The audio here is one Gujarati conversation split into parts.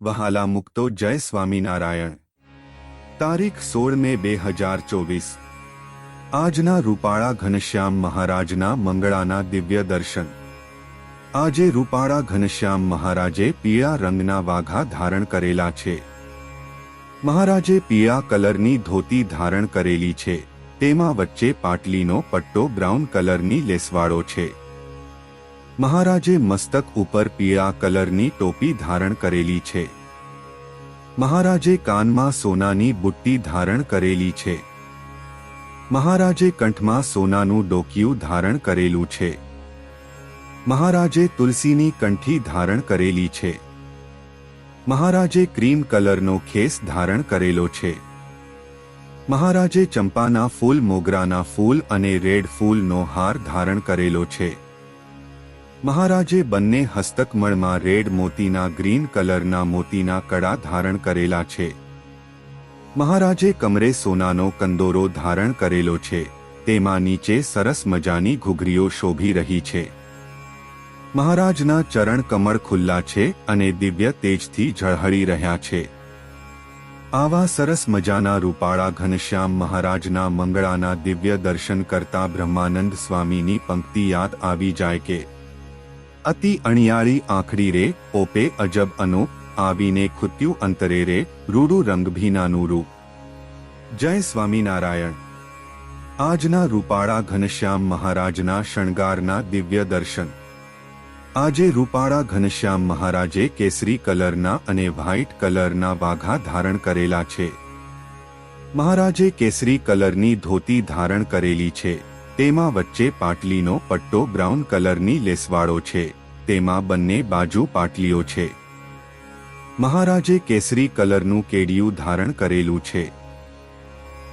વહાલા મુક્તો જય સ્વામિનારાયણ। તારીખ 16 મે 2024। આજના રૂપાળા ઘનશ્યામ મહારાજના મંગળાના દિવ્ય દર્શન। આજે રૂપાળા ઘનશ્યામ મહારાજે પીળા રંગના વાઘા ધારણ કરેલા છે। મહારાજે પીળા કલરની ધોતી ધારણ કરેલી છે, તેમાં વચ્ચે પાટલીનો પટ્ટો બ્રાઉન કલરની લેસવાળો છે। મહારાજે મસ્તક ઉપર પીળા કલરની ટોપી ધારણ કરેલી છે। મહારાજે કાનમાં સોનાની બુટ્ટી ધારણ કરેલી છે। મહારાજે કંઠમાં સોનાનું ડોકિયું ધારણ કરેલું છે। મહારાજે તુલસીની કંઠી ધારણ કરેલી છે। મહારાજે ક્રીમ કલરનો ખેસ ધારણ કરેલો છે। મહારાજે ચંપાના ફૂલ, મોગરાના ફૂલ અને રેડ ફૂલનો હાર ધારણ કરેલો છે। મહારાજે બંને હસ્તકમળમાં રેડ મોતીના ગ્રીન કલરના મોતીના કડા ધારણ કરેલા છે। મહારાજે કમરે સોનાનો કંદોરો ધારણ કરેલો છે, તેમાં નીચે સરસ મજાની ઘૂઘરીઓ શોભી રહી છે। મહારાજના ચરણ કમળ ખુલ્લા છે અને દિવ્ય તેજથી ઝળહળી રહ્યા છે। આવા સરસ મજાના રૂપાળા ઘનશ્યામ મહારાજના મંગળાના દિવ્ય દર્શન કરતા બ્રહ્માનંદ સ્વામીની પંક્તિ યાદ આવી જાય કે અતિ અણિયાળી આંખડી રે પોપે અજબ અનુપ, આવીને ખૂત્યું અંતરે રે રૂડું રંગ ભીનાનું રૂપ। જય સ્વામિનારાયણ। આજના રૂપાળા ઘનશ્યામ મહારાજના શણગારના દિવ્ય દર્શન। આજે રૂપાળા ઘનશ્યામ મહારાજે કેસરી કલરના અને વ્હાઇટ કલરના વાઘા ધારણ કરેલા છે। મહારાજે કેસરી કલરની ધોતી ધારણ કરેલી છે, તેમાં વચ્ચે પાટલીનો પટ્ટો બ્રાઉન કલરની લેસવાળો છે, તેમાં બંને બાજુ પાટલીઓ છે। મહારાજે કેસરી કલરનું કેડિયું ધારણ કરેલું છે।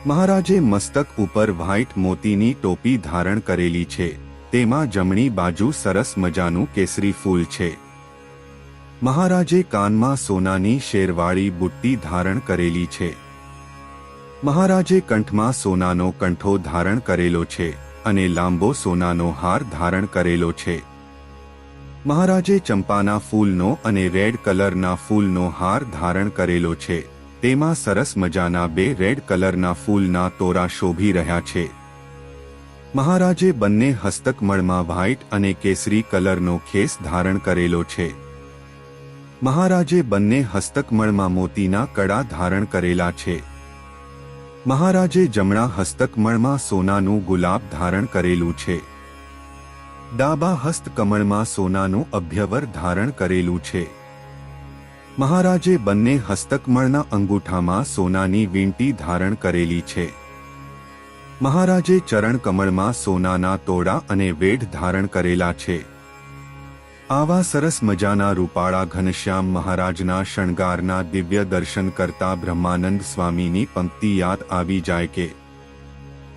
મહારાજે મસ્તક ઉપર વ્હાઇટ મોતીની ટોપી ધારણ કરેલી છે, તેમાં જમણી બાજુ સરસ મજાનું કેસરી ફૂલ છે। મહારાજે કાનમાં સોનાની શેરવાળી બુટ્ટી ધારણ કરેલી છે। મહારાજે કંઠમાં સોનાનો કંઠો ધારણ કરેલો છે અને લાંબો સોનાનો હાર ધારણ કરેલો છે। મહારાજે ચંપાના ફૂલનો અને રેડ કલરના ફૂલનો હાર ધારણ કરેલો છે, તેમાં સરસ મજાના બે રેડ કલરના ફૂલના તોરા શોભી રહ્યા છે। મહારાજે બંને હસ્તકમળમાં વ્હાઇટ અને કેસરી કલરનો ખેસ ધારણ કરેલો છે। મહારાજે બંને હસ્તકમળમાં મોતીના કડા ધારણ કરેલા છે। મહારાજે જમણા હસ્તકમળમાં સોનાનું ગુલાબ ધારણ કરેલું છે। ડાબા હસ્તકમળમાં સોનાનું અભ્યવર ધારણ કરેલું છે। મહારાજે બંને હસ્તકમળના અંગૂઠામાં સોનાની વીંટી ધારણ કરેલી છે। મહારાજે ચરણ કમળમાં સોનાના તોડા અને વેઢ ધારણ કરેલા છે। આવા સરસ મજાના રૂપાળા ઘનશ્યામ મહારાજના શણગારના દિવ્ય દર્શન કરતા બ્રહ્માનંદ સ્વામીની પંક્તિ યાદ આવી જાય કે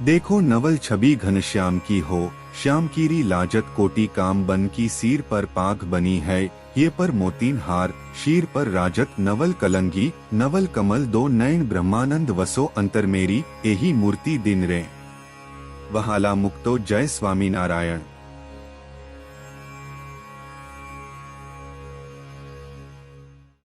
देखो नवल छवि घनश्याम की हो, श्याम कीरी लाजत कोटि काम बन की सिर पर पाग बनी है, ये पर मोतीन हार शीर पर राजत नवल कलंगी, नवल कमल दो नयन ब्रह्मानंद वसो अंतर मेरी, एही मूर्ति दिन रे। वहाला मुक्तो जय स्वामीनारायण।